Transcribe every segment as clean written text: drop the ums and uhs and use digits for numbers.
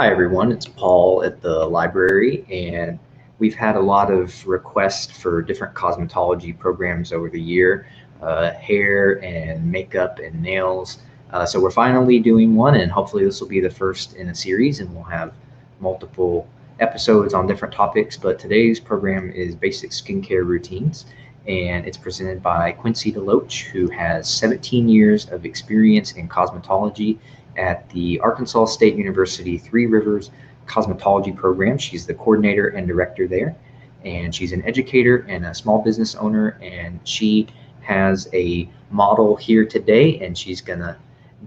Hi everyone, it's Paul at the library, and we've had a lot of requests for different cosmetology programs over the year, hair and makeup and nails. So we're finally doing one, and hopefully this will be the first in a series, and we'll have multiple episodes on different topics. But today's program is basic skincare routines, and it's presented by Quincie Deloach, who has 17 years of experience in cosmetology at the Arkansas State University Three Rivers Cosmetology Program. She's the coordinator and director there, and she's an educator and a small business owner, and she has a model here today, and she's gonna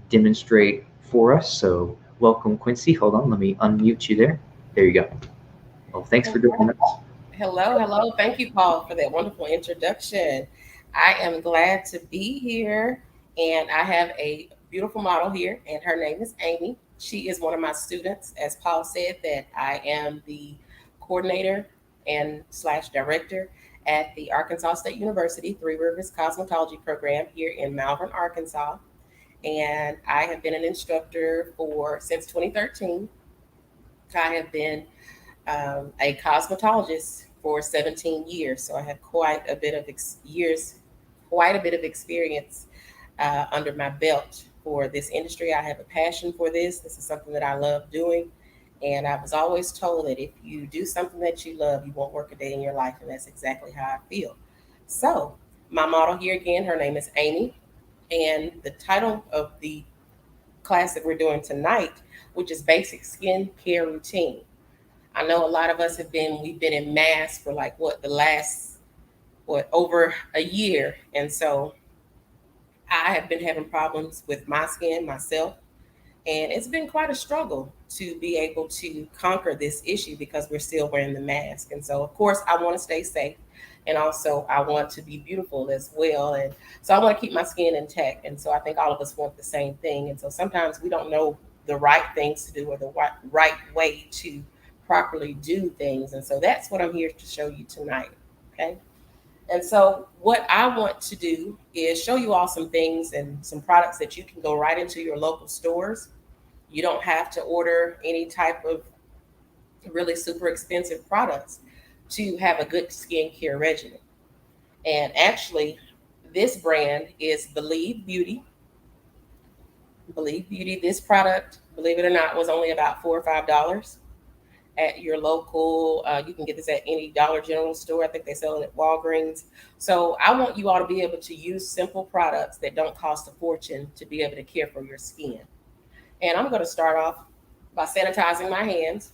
demonstrate for us. So welcome, Quincie. Hold on, let me unmute you there. There you go. Well, thanks for joining us. Hello. Thank you, Paul, for that wonderful introduction. I am glad to be here, and I have a beautiful model here, and her name is Amy. She is one of my students. As Paul said, that I am the coordinator and slash director at the Arkansas State University Three Rivers Cosmetology Program here in Malvern, Arkansas. And I have been an instructor for since 2013. I have been a cosmetologist for 17 years, so I have quite a bit of experience under my belt for this industry. I have a passion for this. This is something that I love doing, and I was always told that if you do something that you love, you won't work a day in your life, and that's exactly how I feel. So, my model here again, her name is Amy, and the title of the class that we're doing tonight, which is Basic Skin Care Routine. I know a lot of us we've been in mass for like the last, over a year. And so I have been having problems with my skin myself. And it's been quite a struggle to be able to conquer this issue because we're still wearing the mask. And so, of course, I want to stay safe. And also, I want to be beautiful as well. And so, I want to keep my skin intact. And so, I think all of us want the same thing. And so, sometimes we don't know the right things to do or the right way to properly do things. And so, that's what I'm here to show you tonight. Okay. And so, what I want to do is show you all some things and some products that you can go right into your local stores. You don't have to order any type of really super expensive products to have a good skincare regimen. And actually, this brand is Believe Beauty. Believe Beauty, this product, believe it or not, was only about $4 or $5 at your local. You can get this at any Dollar General store. I think they sell it at Walgreens. So I want you all to be able to use simple products that don't cost a fortune to be able to care for your skin. And I'm going to start off by sanitizing my hands.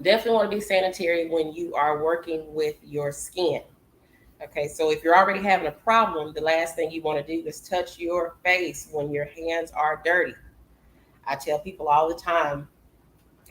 Definitely want to be sanitary when you are working with your skin. Okay, so if you're already having a problem, the last thing you want to do is touch your face when your hands are dirty. I tell people all the time,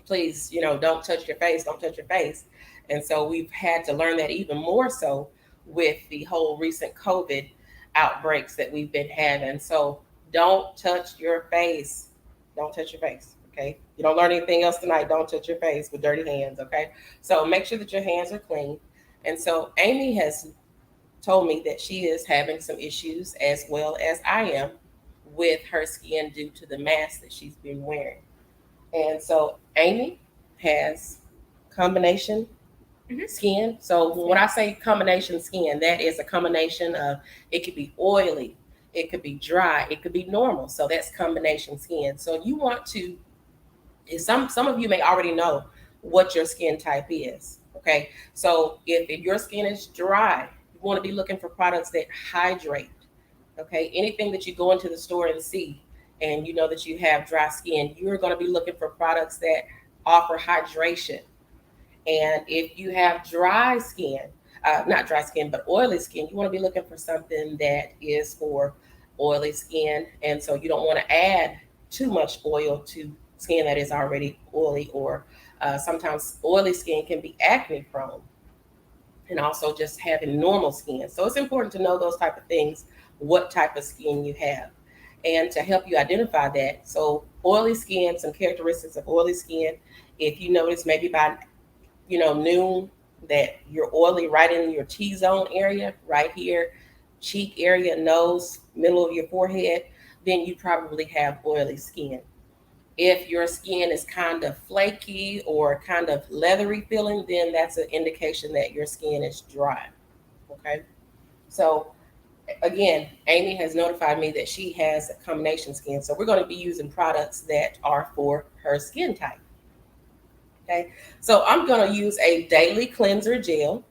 please, don't touch your face, don't touch your face. And so we've had to learn that even more so with the whole recent COVID outbreaks that we've been having. So don't touch your face. Don't touch your face. Okay. You don't learn anything else tonight. Don't touch your face with dirty hands. Okay. So make sure that your hands are clean. And so Amy has told me that she is having some issues as well as I am with her skin due to the mask that she's been wearing. And so Amy has combination skin. So when I say combination skin, that is a combination of, it could be oily, it could be dry, it could be normal. So that's combination skin. So you want to, some of you may already know what your skin type is. Okay. So if your skin is dry, you want to be looking for products that hydrate. Okay. Anything that you go into the store and see, and you know that you have dry skin, you're going to be looking for products that offer hydration. And if you have dry skin, not dry skin, but oily skin, you want to be looking for something that is for oily skin. And so you don't want to add too much oil to skin that is already oily, or sometimes oily skin can be acne prone, and also just having normal skin. So it's important to know those type of things, what type of skin you have, and to help you identify that. So oily skin, some characteristics of oily skin. If you notice maybe by noon that you're oily right in your T-zone area, right here, cheek area, nose, middle of your forehead, then you probably have oily skin. If your skin is kind of flaky or kind of leathery feeling, then that's an indication that your skin is dry. Okay. So again, Amy has notified me that she has a combination skin. So we're going to be using products that are for her skin type. Okay. So I'm going to use a daily cleanser gel.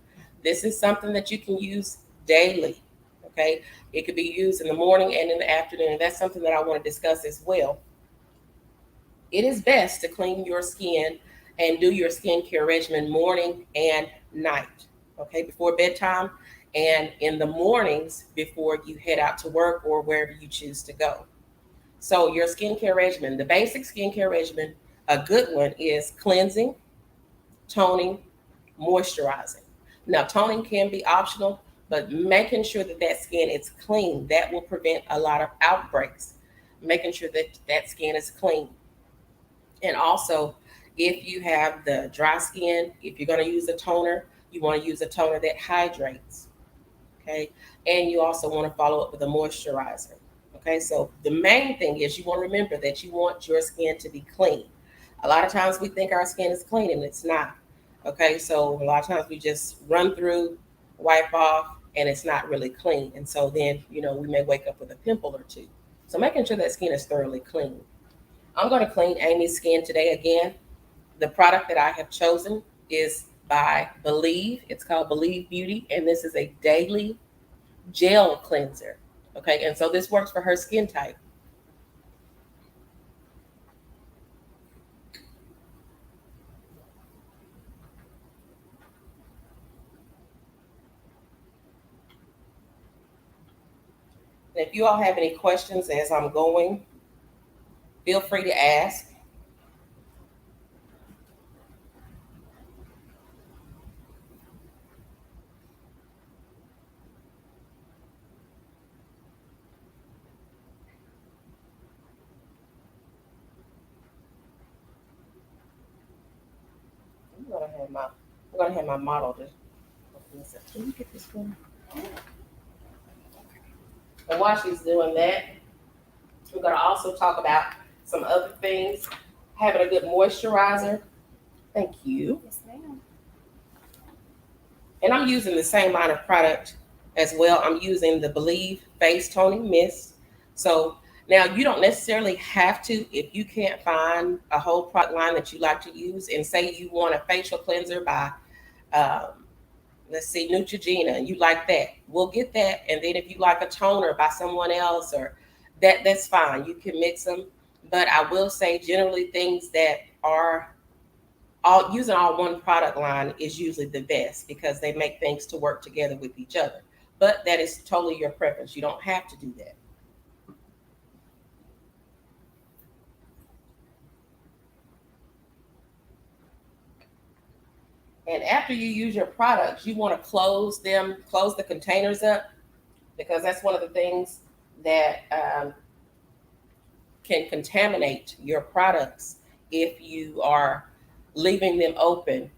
This is something that you can use daily. Okay. It could be used in the morning and in the afternoon. And that's something that I want to discuss as well. It is best to clean your skin and do your skincare regimen morning and night, okay, before bedtime and in the mornings before you head out to work or wherever you choose to go. So, your skincare regimen, the basic skincare regimen, a good one is cleansing, toning, moisturizing. Now, toning can be optional, but making sure that that skin is clean, that will prevent a lot of outbreaks. Making sure that that skin is clean. And also, if you have the dry skin, if you're going to use a toner, you want to use a toner that hydrates. Okay. And you also want to follow up with a moisturizer. Okay. So the main thing is you want to remember that you want your skin to be clean. A lot of times we think our skin is clean and it's not. Okay. So a lot of times we just run through, wipe off, and it's not really clean. And so then, we may wake up with a pimple or two. So making sure that skin is thoroughly clean. I'm going to clean Amy's skin today again. The product that I have chosen is by Believe. It's called Believe Beauty, and this is a daily gel cleanser. Okay, and so this works for her skin type. And if you all have any questions as I'm going, feel free to ask. I'm gonna have my model to. Can you get this one? And while she's doing that, we're gonna also talk about some other things. Having a good moisturizer. Thank you. Yes, ma'am. And I'm using the same line of product as well. I'm using the Believe Face Toning Mist. So now you don't necessarily have to, if you can't find a whole product line that you like to use, and say you want a facial cleanser by, let's see, Neutrogena, and you like that, we'll get that. And then if you like a toner by someone else, or that's fine. You can mix them. But I will say, generally, things that are using all one product line is usually the best because they make things to work together with each other. But that is totally your preference. You don't have to do that. And after you use your products, you want to close the containers up, because that's one of the things that can contaminate your products if you are leaving them open.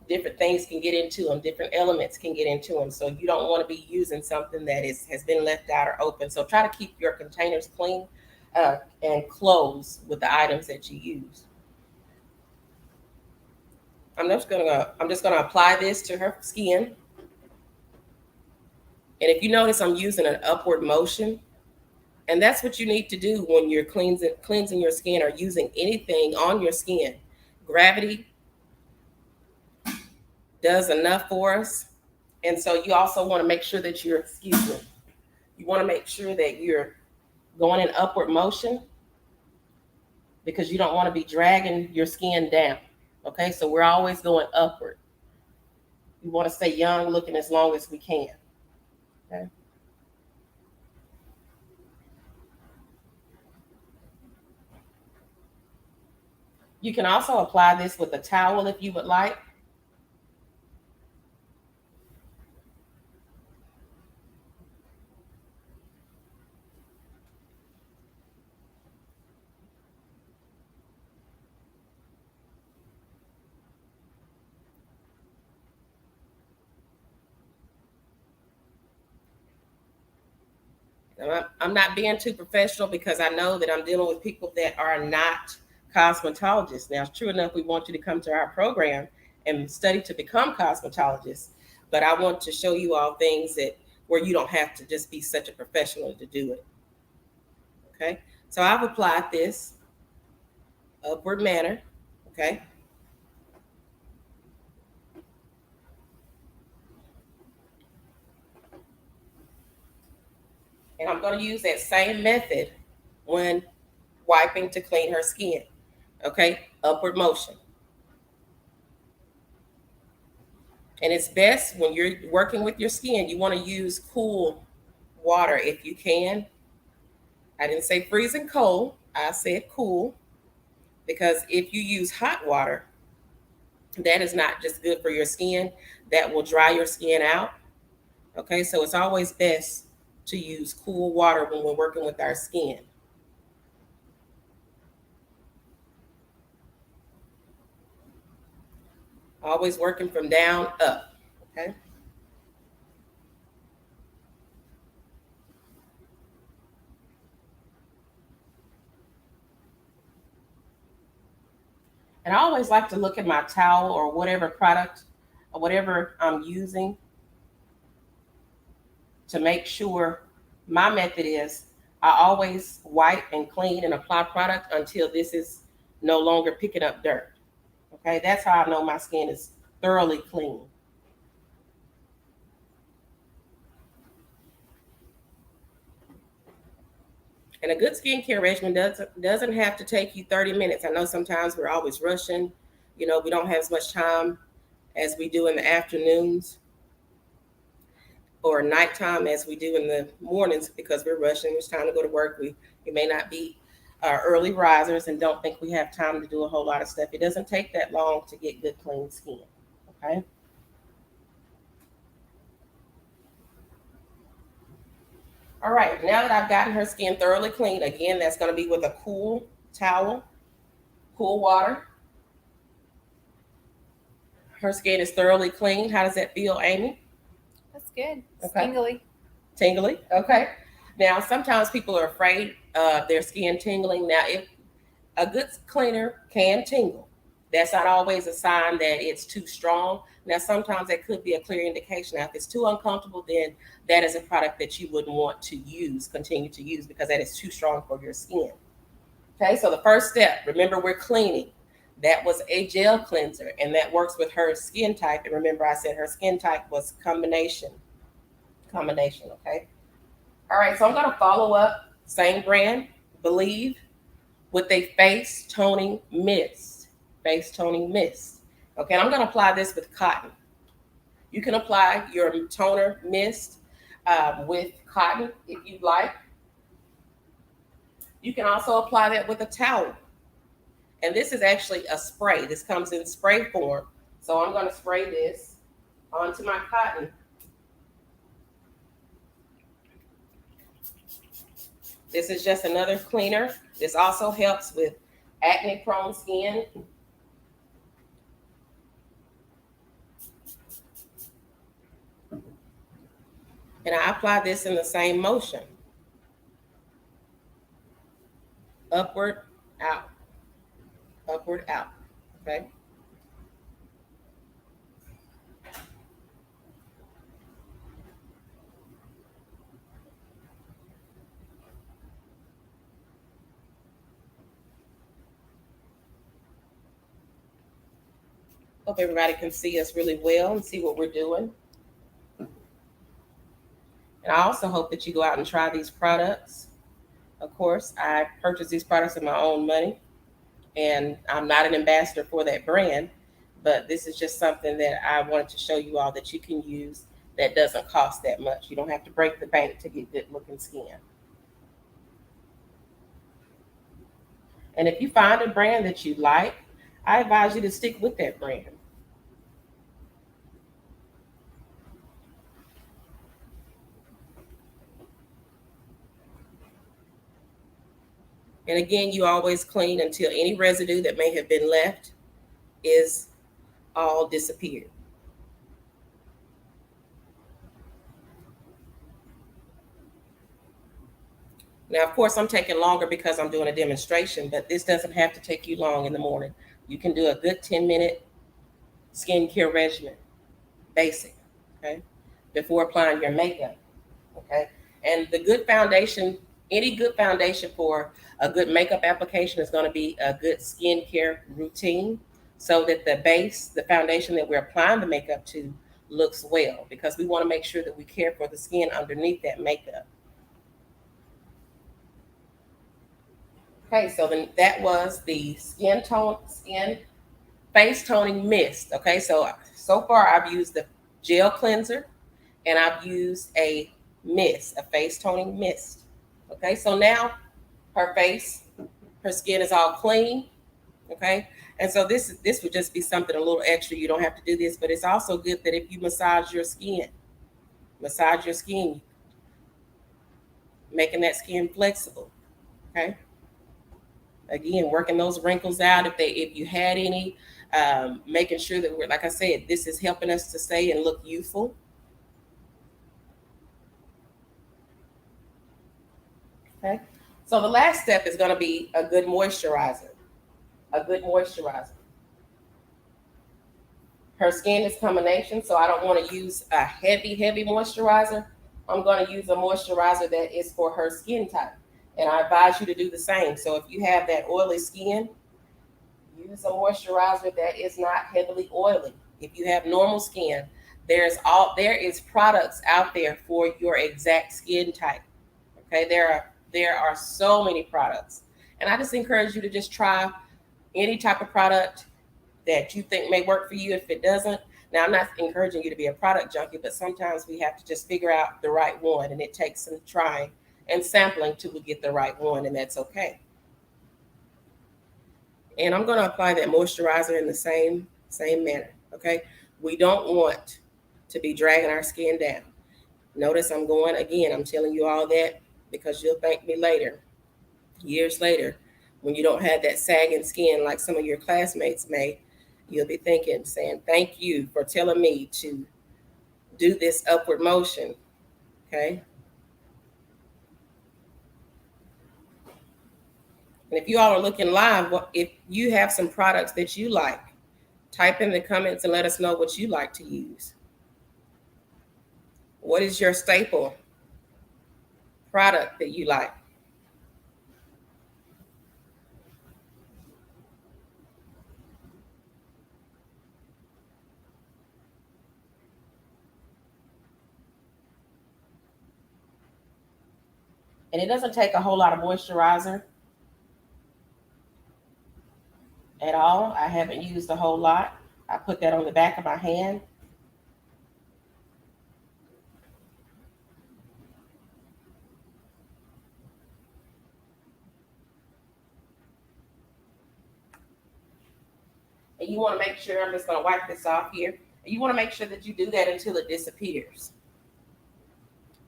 Different things can get into them, different elements can get into them. So you don't want to be using something that has been left out or open. So try to keep your containers clean and close with the items that you use. I'm just gonna apply this to her skin. And if you notice, I'm using an upward motion. And that's what you need to do when you're cleansing your skin or using anything on your skin. Gravity does enough for us. And so you also want to make sure that you want to make sure that you're going in upward motion, because you don't want to be dragging your skin down. Okay, so we're always going upward. We want to stay young looking as long as we can. Okay. You can also apply this with a towel if you would like. I'm not being too professional because I know that I'm dealing with people that are not cosmetologists. Now, true enough, we want you to come to our program and study to become cosmetologists, but I want to show you all things that where you don't have to just be such a professional to do it. Okay, so I've applied this upward manner. Okay, and I'm going to use that same method when wiping to clean her skin. Okay, upward motion. And it's best when you're working with your skin, you want to use cool water if you can. I didn't say freezing cold, I said cool, because if you use hot water, that is not just good for your skin, that will dry your skin out. Okay, so it's always best to use cool water when we're working with our skin. Always working from down up. Okay. And I always like to look at my towel or whatever product or whatever I'm using to make sure. My method is I always wipe and clean and apply product until this is no longer picking up dirt. Okay, that's how I know my skin is thoroughly clean. And a good skincare regimen doesn't have to take you 30 minutes. I know sometimes we're always rushing. You know, we don't have as much time as we do in the afternoons or nighttime as we do in the mornings because we're rushing. It's time to go to work. We may not be early risers and don't think we have time to do a whole lot of stuff. It doesn't take that long to get good, clean skin. Okay. All right. Now that I've gotten her skin thoroughly clean, again, that's going to be with a cool towel, cool water. Her skin is thoroughly clean. How does that feel, Amy? That's good. It's Okay. tingly. Tingly. Okay. Now, sometimes people are afraid of their skin tingling. Now, if a good cleaner can tingle, that's not always a sign that it's too strong. Now, sometimes that could be a clear indication. Now, if it's too uncomfortable, then that is a product that you wouldn't want to use, continue to use, because that is too strong for your skin. Okay, so the first step, remember we're cleaning. That was a gel cleanser, and that works with her skin type. And remember, I said her skin type was combination. Okay. All right, so I'm going to follow up, same brand, Believe, with a face toning mist. Face toning mist. Okay, and I'm going to apply this with cotton. You can apply your toner mist with cotton if you'd like. You can also apply that with a towel. And this is actually a spray. This comes in spray form. So I'm going to spray this onto my cotton. This is just another cleaner. This also helps with acne prone skin. And I apply this in the same motion. Upward, out. Upward, out. Okay. Hope everybody can see us really well and see what we're doing. And I also hope that you go out and try these products. Of course, I purchased these products with my own money, and I'm not an ambassador for that brand, but this is just something that I wanted to show you all that you can use that doesn't cost that much. You don't have to break the bank to get good looking skin. And if you find a brand that you like, I advise you to stick with that brand. And again, you always clean until any residue that may have been left is all disappeared. Now, of course, I'm taking longer because I'm doing a demonstration, but this doesn't have to take you long in the morning. You can do a good 10-minute skincare regimen, basic, okay, before applying your makeup, okay? And the good foundation, any good foundation for a good makeup application is going to be a good skincare routine, so that the base, the foundation that we're applying the makeup to, looks well, because we want to make sure that we care for the skin underneath that makeup. Okay, so then that was the skin face toning mist. Okay, so far I've used the gel cleanser and I've used a mist, a face toning mist. Okay, so now her skin is all clean. Okay, and so this would just be something a little extra. You don't have to do this, but it's also good that if you massage your skin, making that skin flexible. Okay, again, working those wrinkles out if you had any, making sure that we're, like I said, this is helping us to stay and look youthful. Okay, so the last step is going to be a good moisturizer. Her skin is combination, so I don't want to use a heavy moisturizer. I'm going to use a moisturizer that is for her skin type, and I advise you to do the same. So if you have that oily skin, use a moisturizer that is not heavily oily. If you have normal skin, there is products out there for your exact skin type. Okay, there are so many products, and I just encourage you to just try any type of product that you think may work for you. If it doesn't, now I'm not encouraging you to be a product junkie, but sometimes we have to just figure out the right one, and it takes some trying and sampling till we get the right one, and that's okay. And I'm going to apply that moisturizer in the same manner. Okay, we don't want to be dragging our skin down. Notice I'm going again. I'm telling you all that because you'll thank me later, years later, when you don't have that sagging skin like some of your classmates may. You'll be saying, thank you for telling me to do this upward motion. Okay. And if you all are looking live, if you have some products that you like, type in the comments and let us know what you like to use. What is your staple product that you like? And it doesn't take a whole lot of moisturizer at all. I haven't used a whole lot. I put that on the back of my hand. And you want to make sure, I'm just going to wipe this off here. And you want to make sure that you do that until it disappears,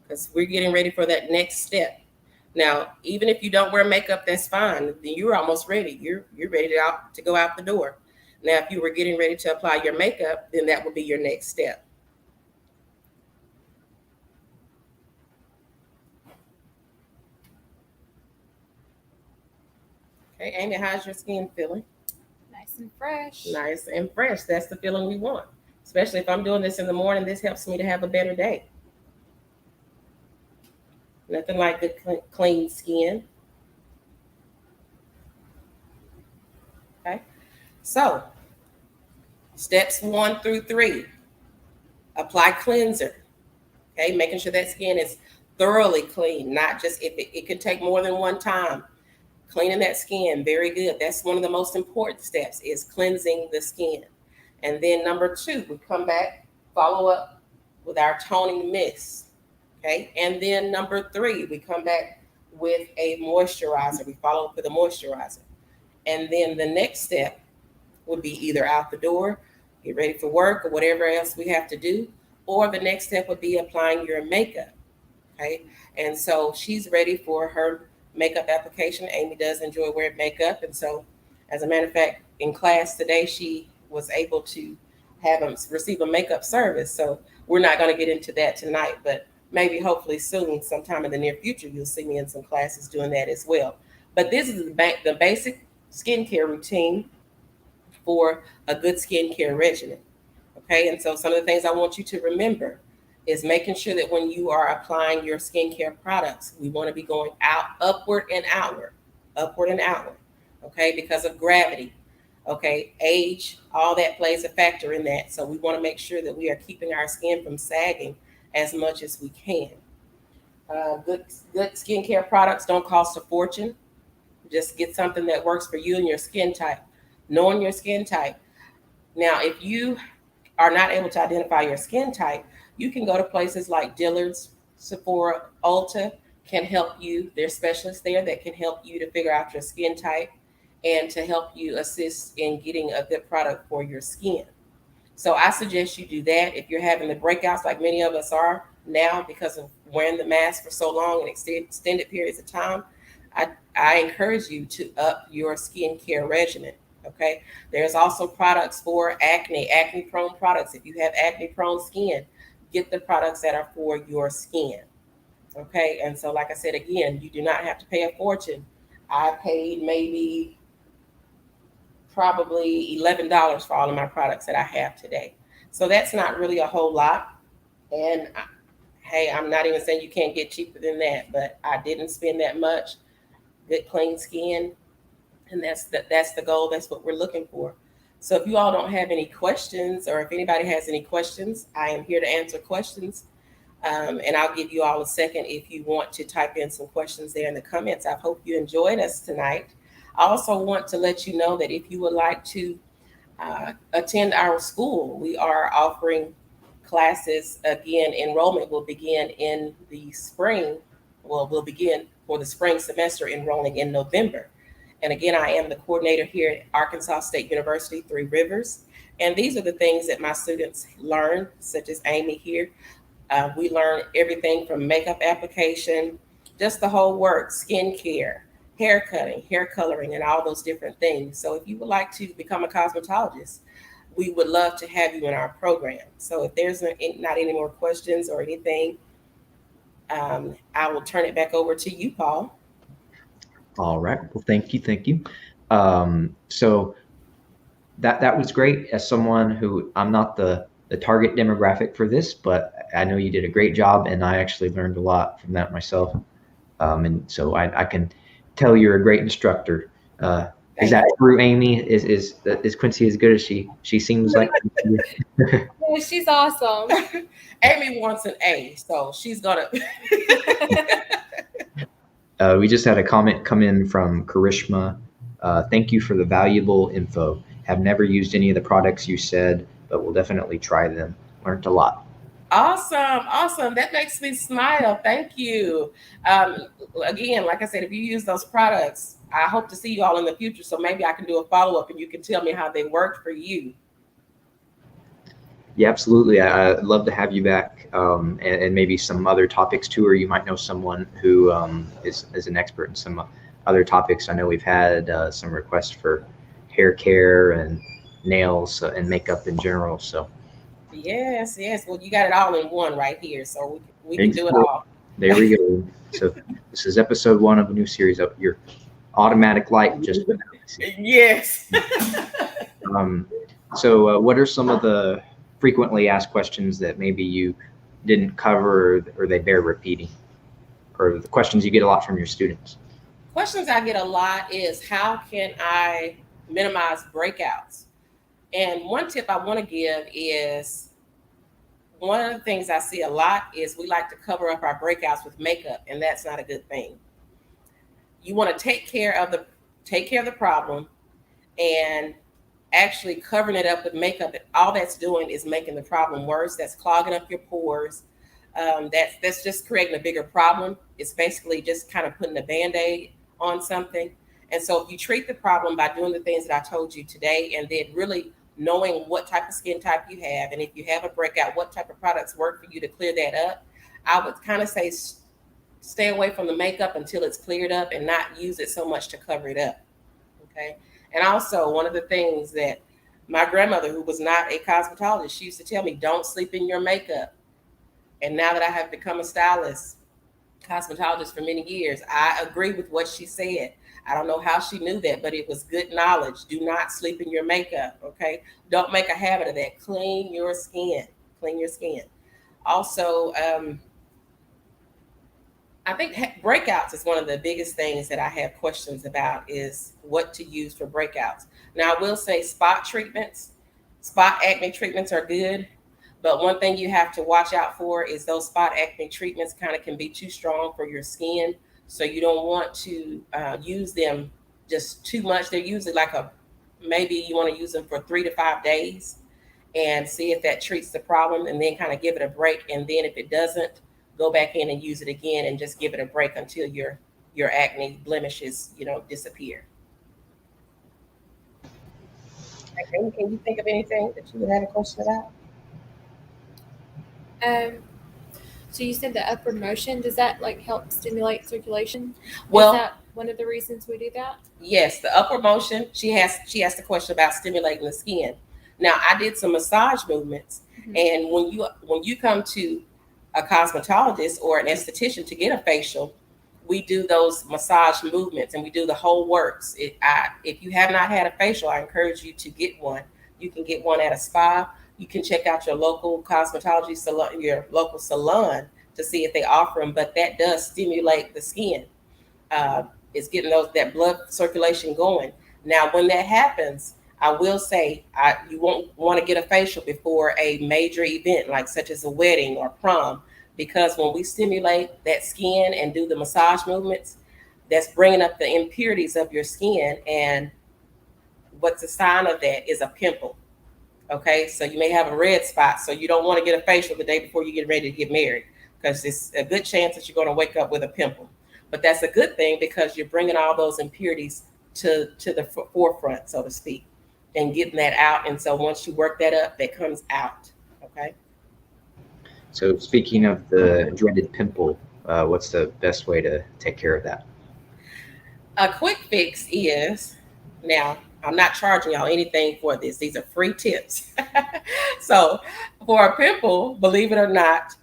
because we're getting ready for that next step. Now, even if you don't wear makeup, that's fine. Then you're almost ready. You're ready to go out the door. Now, if you were getting ready to apply your makeup, then that would be your next step. Okay, Amy, how's your skin feeling? Nice and fresh. Nice and fresh. That's the feeling we want. Especially if I'm doing this in the morning, this helps me to have a better day. Nothing like good, clean skin. Okay. So, steps 1 through 3. Apply cleanser. Okay, making sure that skin is thoroughly clean, not just if it could take more than one time. Cleaning that skin, very good. That's one of the most important steps, is cleansing the skin. And then number 2, we come back, follow up with our toning mist. Okay, and then number 3, we come back with a moisturizer. We follow up with a moisturizer. And then the next step would be either out the door, get ready for work or whatever else we have to do, or the next step would be applying your makeup. Okay, and so she's ready for her makeup application. Amy does enjoy wearing makeup, and so as a matter of fact, in class today, she was able to receive a makeup service. So we're not going to get into that tonight, but maybe hopefully soon, sometime in the near future, you'll see me in some classes doing that as well. But this is the basic skincare routine for a good skincare regimen. Okay, and so some of the things I want you to remember is making sure that when you are applying your skincare products, we want to be going out, upward and outward, upward and outward. Okay, because of gravity. Okay, age, all that plays a factor in that. So we want to make sure that we are keeping our skin from sagging as much as we can. Good skincare products don't cost a fortune. Just get something that works for you and your skin type. Knowing your skin type. Now, if you are not able to identify your skin type, you can go to places like Dillard's, Sephora, Ulta can help you. There's specialists there that can help you to figure out your skin type and to help you assist in getting a good product for your skin. So I suggest you do that. If you're having the breakouts like many of us are now because of wearing the mask for so long and extended periods of time, I encourage you to up your skincare regimen. Okay. There's also products for acne prone products. If you have acne prone skin, get the products that are for your skin. Okay. And so, like I said, again, you do not have to pay a fortune. I paid maybe probably $11 for all of my products that I have today. So that's not really a whole lot. And hey, I'm not even saying you can't get cheaper than that, but I didn't spend that much. Good, clean skin. And that's the goal. That's what we're looking for. So if you all don't have any questions, or if anybody has any questions, I am here to answer questions. And I'll give you all a second if you want to type in some questions there in the comments. I hope you enjoyed us tonight. I also want to let you know that if you would like to attend our school, we are offering classes again. Enrollment will begin in the spring. Well, we'll begin for the spring semester enrolling in November. And again, I am the coordinator here at Arkansas State University, Three Rivers. And these are the things that my students learn, such as Amy here. We learn everything from makeup application, just the whole work, skincare, hair cutting, hair coloring, and all those different things. So if you would like to become a cosmetologist, we would love to have you in our program. So if there's not any more questions or anything, I will turn it back over to you, Paul. All right. Well, thank you. Thank you. So that was great. As someone who, I'm not the target demographic for this, but I know you did a great job, and I actually learned a lot from that myself. And so I can tell you're a great instructor. Is that true, Amy? Is Quincie as good as she seems like? Yeah, she's awesome. Amy wants an A, so she's gonna. We just had a comment come in from Karishma. Thank you for the valuable info. Have never used any of the products you said, but will definitely try them. Learned a lot. Awesome. That makes me smile. Thank you. Again, like I said, if you use those products, I hope to see you all in the future. So maybe I can do a follow-up and you can tell me how they worked for you. Yeah, absolutely. I'd love to have you back, and maybe some other topics too, or you might know someone who is an expert in some other topics. I know we've had some requests for hair care and nails and makeup in general. So yes. Well, you got it all in one right here, so we can do it all. There we go. So this is episode 1 of a new series of your automatic light. Just yes. So what are some of the frequently asked questions that maybe you didn't cover, or they bear repeating, or the questions you get a lot from your students? Questions I get a lot is, how can I minimize breakouts? And one tip I want to give is, one of the things I see a lot is we like to cover up our breakouts with makeup, and that's not a good thing. You want to take care of the problem, and actually covering it up with makeup, all that's doing is making the problem worse. That's clogging up your pores. That's just creating a bigger problem. It's basically just kind of putting a Band-Aid on something. And so if you treat the problem by doing the things that I told you today, and then really knowing what type of skin type you have, and if you have a breakout, what type of products work for you to clear that up, I would kind of say stay away from the makeup until it's cleared up and not use it so much to cover it up. Okay. And also, one of the things that my grandmother, who was not a cosmetologist, she used to tell me, don't sleep in your makeup. And now that I have become a stylist, cosmetologist for many years, I agree with what she said. I don't know how she knew that, but it was good knowledge. Do not sleep in your makeup, okay? Don't make a habit of that. Clean your skin. Clean your skin. Also, I think breakouts is one of the biggest things that I have questions about is what to use for breakouts. Now, I will say spot acne treatments are good, but one thing you have to watch out for is those spot acne treatments kind of can be too strong for your skin. So you don't want to use them just too much. They're usually maybe you want to use them for 3 to 5 days and see if that treats the problem, and then kind of give it a break. And then if it doesn't, go back in and use it again and just give it a break until your acne blemishes, disappear. Okay, can you think of anything that you would have a question about? So you said the upward motion, does that like help stimulate circulation? Well, is that one of the reasons we do that? Yes, the upward motion. She asked a question about stimulating the skin. Now, I did some massage movements, and when you come to a cosmetologist or an esthetician to get a facial, we do those massage movements and we do the whole works. If you have not had a facial, I encourage you to get one. You can get one at a spa. You can check out your local cosmetology salon, your local salon, to see if they offer them. But that does stimulate the skin. It's getting that blood circulation going. Now, when that happens, I will say you won't want to get a facial before a major event, like such as a wedding or prom, because when we stimulate that skin and do the massage movements, that's bringing up the impurities of your skin. And what's a sign of that is a pimple. Okay, so you may have a red spot, so you don't want to get a facial the day before you get ready to get married, because it's a good chance that you're going to wake up with a pimple. But that's a good thing because you're bringing all those impurities to the forefront, so to speak, and getting that out. And so once you work that up, that comes out. Okay. So speaking of the dreaded pimple, what's the best way to take care of that? A quick fix is, now I'm not charging y'all anything for this. These are free tips. So for a pimple, believe it or not,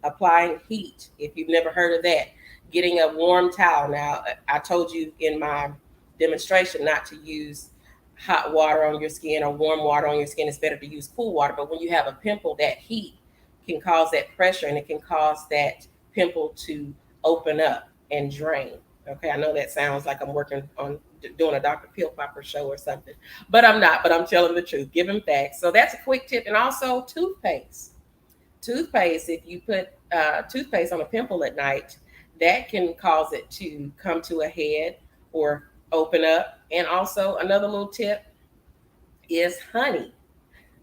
applying heat. If you've never heard of that, getting a warm towel. Now, I told you in my demonstration not to use hot water on your skin or warm water on your skin. It's better to use cool water. But when you have a pimple, that heat can cause that pressure, and it can cause that pimple to open up and drain. Okay, I know that sounds like I'm working on doing a Dr. Pill Popper show or something, but I'm not. But I'm telling the truth, giving facts. So that's a quick tip. And also toothpaste. If you put toothpaste on a pimple at night, that can cause it to come to a head or open up. And also another little tip is honey.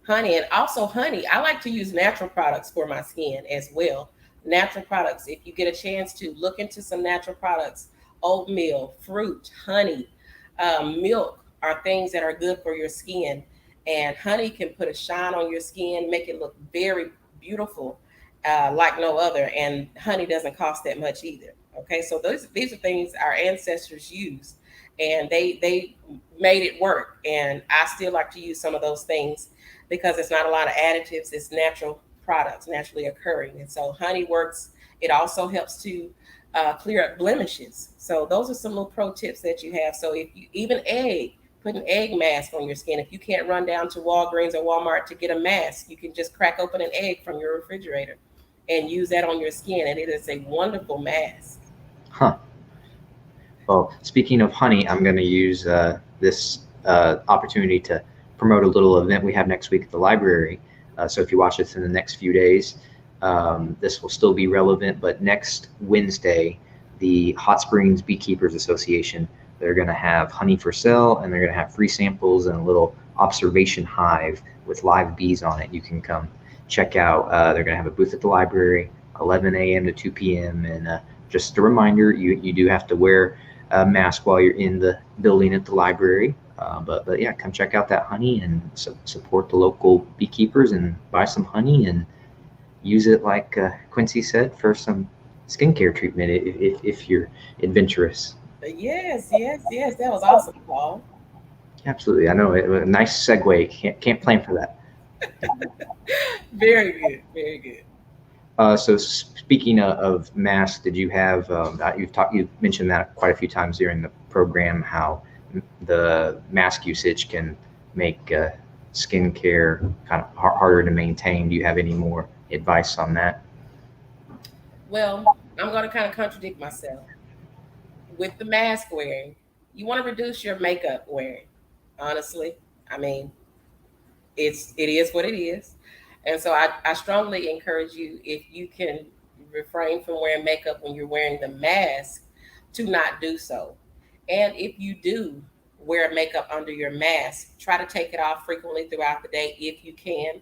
And also honey, I like to use natural products for my skin as well. Natural products, if you get a chance to look into some natural products, oatmeal, fruit, honey, milk are things that are good for your skin. And honey can put a shine on your skin, make it look very beautiful, like no other. And honey doesn't cost that much either. Okay, so these are things our ancestors used, and they made it work. And I still like to use some of those things because it's not a lot of additives. It's natural products, naturally occurring. And so honey works. It also helps to clear up blemishes. So those are some little pro tips that you have. So if you put an egg mask on your skin. If you can't run down to Walgreens or Walmart to get a mask, you can just crack open an egg from your refrigerator and use that on your skin. And it is a wonderful mask. Huh. Well, speaking of honey, I'm going to use this opportunity to promote a little event we have next week at the library. So if you watch this in the next few days, this will still be relevant. But next Wednesday, the Hot Springs Beekeepers Association, they're going to have honey for sale, and they're going to have free samples and a little observation hive with live bees on it. You can come check out. They're going to have a booth at the library, 11 a.m. to 2 p.m. And just a reminder, you do have to wear a mask while you're in the building at the library. But yeah, come check out that honey and support the local beekeepers and buy some honey and use it, like Quincie said, for some skincare treatment if you're adventurous. Yes. That was awesome, Paul. Absolutely. I know. A nice segue. Can't plan for that. Very good. So speaking of masks, did you have you mentioned that quite a few times during the program, how the mask usage can make skincare kind of harder to maintain. Do you have any more advice on that? Well, I'm going to kind of contradict myself. With the mask wearing, you want to reduce your makeup wearing. Honestly, I mean, it is what it is. And so I strongly encourage you, if you can refrain from wearing makeup when you're wearing the mask, to not do so. And if you do wear makeup under your mask, try to take it off frequently throughout the day if you can.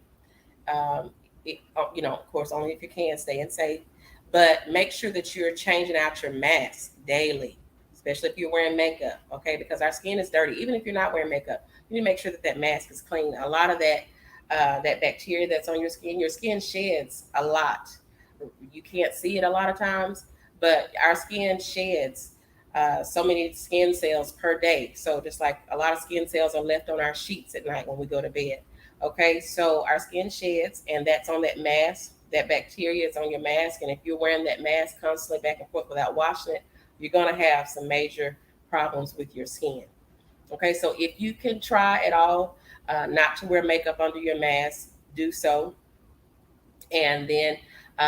Of course, only if you can, staying safe. But make sure that you're changing out your mask daily, especially if you're wearing makeup, okay? Because our skin is dirty. Even if you're not wearing makeup, you need to make sure that that mask is clean. A lot of that bacteria that's on your skin sheds a lot. You can't see it a lot of times, but our skin sheds so many skin cells per day. So just like a lot of skin cells are left on our sheets at night when we go to bed. Okay, so our skin sheds, and that's on that mask. That bacteria is on your mask, and if you're wearing that mask constantly back and forth without washing it, you're going to have some major problems with your skin. Okay, so if you can try at all not to wear makeup under your mask, do so. And then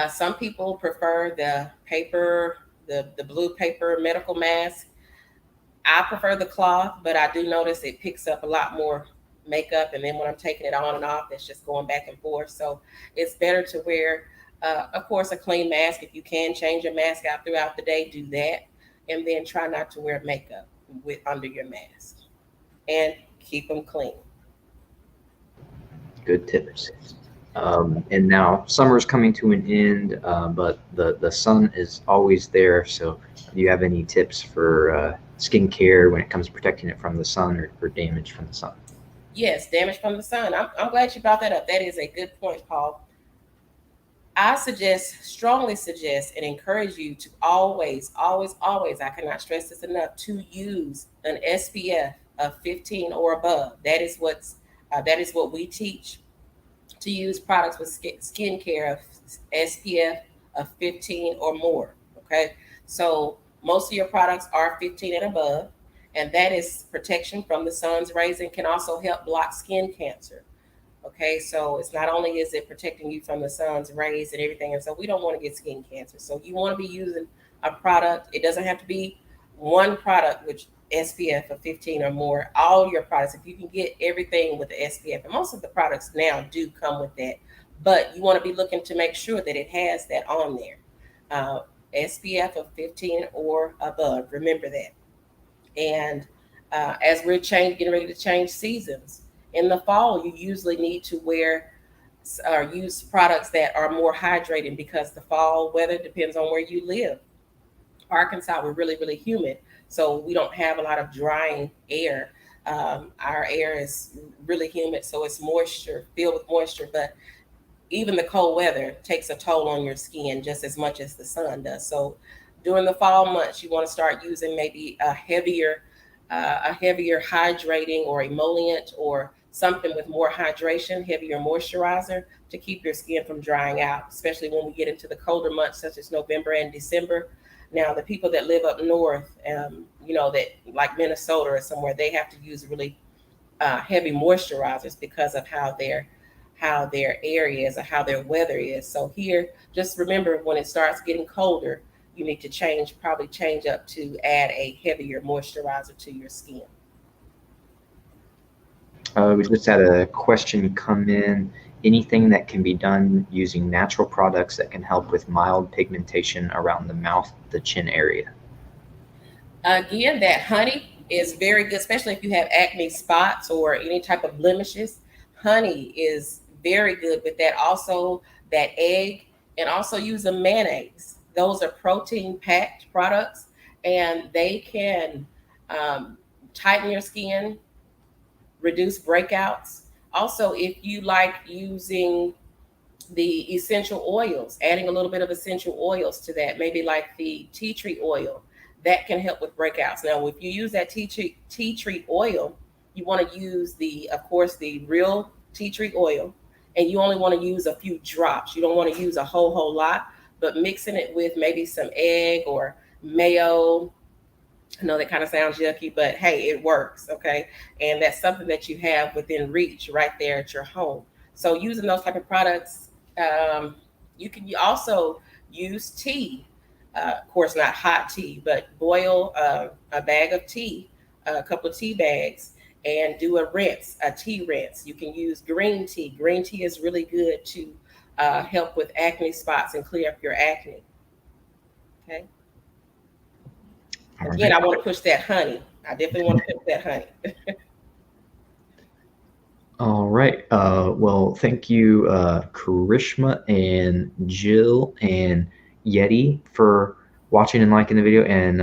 some people prefer the paper, the blue paper medical mask. I prefer the cloth, but I do notice it picks up a lot more makeup. And then when I'm taking it on and off, it's just going back and forth. So it's better to wear, of course, a clean mask. If you can change your mask out throughout the day, do that. And then try not to wear makeup under your mask, and keep them clean. Good tips. And now summer's coming to an end, but the sun is always there. So do you have any tips for skincare when it comes to protecting it from the sun or damage from the sun? Yes, damage from the sun. I'm glad you brought that up. That is a good point, Paul. I strongly suggest, and encourage you to always, always, always, I cannot stress this enough, to use an SPF of 15 or above. That is what we teach, to use products with skincare of SPF of 15 or more. Okay, so most of your products are 15 and above, and that is protection from the sun's rays and can also help block skin cancer. Okay, so it's not only is it protecting you from the sun's rays and everything, and so we don't want to get skin cancer. So you want to be using a product. It doesn't have to be one product which SPF of 15 or more. All your products, if you can get everything with the SPF, and most of the products now do come with that, but you want to be looking to make sure that it has that on there. SPF of 15 or above. Remember that. And as we're getting ready to change seasons, in the fall, you usually need to wear or use products that are more hydrating, because the fall weather depends on where you live. Arkansas, we're really, really humid, so we don't have a lot of drying air. Our air is really humid, so it's moisture, filled with moisture. But even the cold weather takes a toll on your skin just as much as the sun does. So during the fall months, you want to start using maybe a heavier hydrating or emollient, or something with more hydration, heavier moisturizer, to keep your skin from drying out, especially when we get into the colder months such as November and December. Now, the people that live up north, that like Minnesota or somewhere, they have to use really heavy moisturizers because of how their area is or how their weather is. So here, just remember, when it starts getting colder, you need to probably change up to add a heavier moisturizer to your skin. We just had a question come in. Anything that can be done using natural products that can help with mild pigmentation around the mouth, the chin area? Again, that honey is very good, especially if you have acne spots or any type of blemishes. Honey is very good with that. Also, that egg, and also use a mayonnaise. Those are protein packed products, and they can tighten your skin, reduce breakouts. Also, if you like using the essential oils, adding a little bit of essential oils to that, maybe like the tea tree oil, that can help with breakouts. Now, if you use that tea tree oil, you want to use of course, the real tea tree oil, and you only want to use a few drops. You don't want to use a whole lot, but mixing it with maybe some egg or mayo. I know that kind of sounds yucky, but hey, it works, okay? And that's something that you have within reach right there at your home. So using those type of products, you can also use tea. Of course, not hot tea, but boil a bag of tea, a couple of tea bags, and do a rinse, a tea rinse. You can use green tea. Green tea is really good to help with acne spots and clear up your acne. Okay. Again, I want to push that honey. I definitely want to push that honey. All right. Well, thank you, Karishma and Jill and Yeti for watching and liking the video. And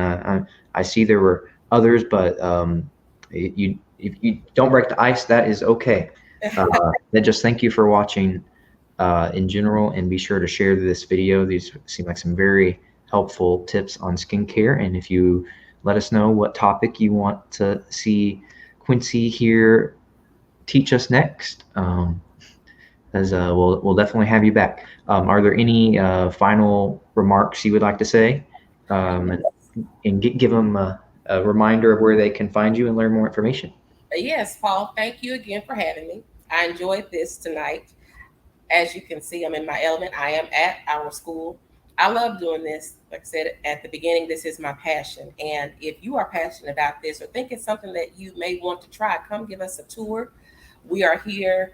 I see there were others, but if you don't break the ice, that is okay. Then just thank you for watching in general, and be sure to share this video. These seem like some very helpful tips on skincare. And if you let us know what topic you want to see Quincie here teach us next, as we'll definitely have you back. Are there any final remarks you would like to say, and give them a reminder of where they can find you and learn more information? Yes, Paul, thank you again for having me. I enjoyed this tonight. As you can see, I'm in my element. I am at our school. I love doing this. Like I said at the beginning, this is my passion. And if you are passionate about this or think it's something that you may want to try, come give us a tour. We are here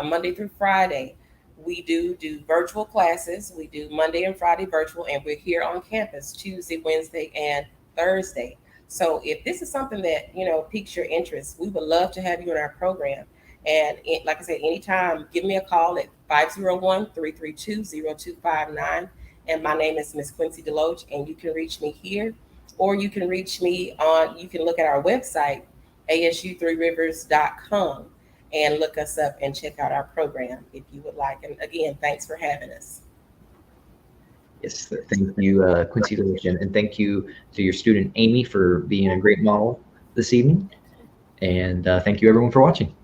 Monday through Friday. We do virtual classes. We do Monday and Friday virtual, and we're here on campus Tuesday, Wednesday, and Thursday. So if this is something that, piques your interest, we would love to have you in our program. And like I said, anytime, give me a call at 501-332-0259. And my name is Miss Quincie Deloach, and you can reach me here, or you can reach me you can look at our website, asu3rivers.com, and look us up and check out our program if you would like. And again, thanks for having us. Yes, thank you, Quincie Deloach, and thank you to your student, Amy, for being a great model this evening. And thank you, everyone, for watching.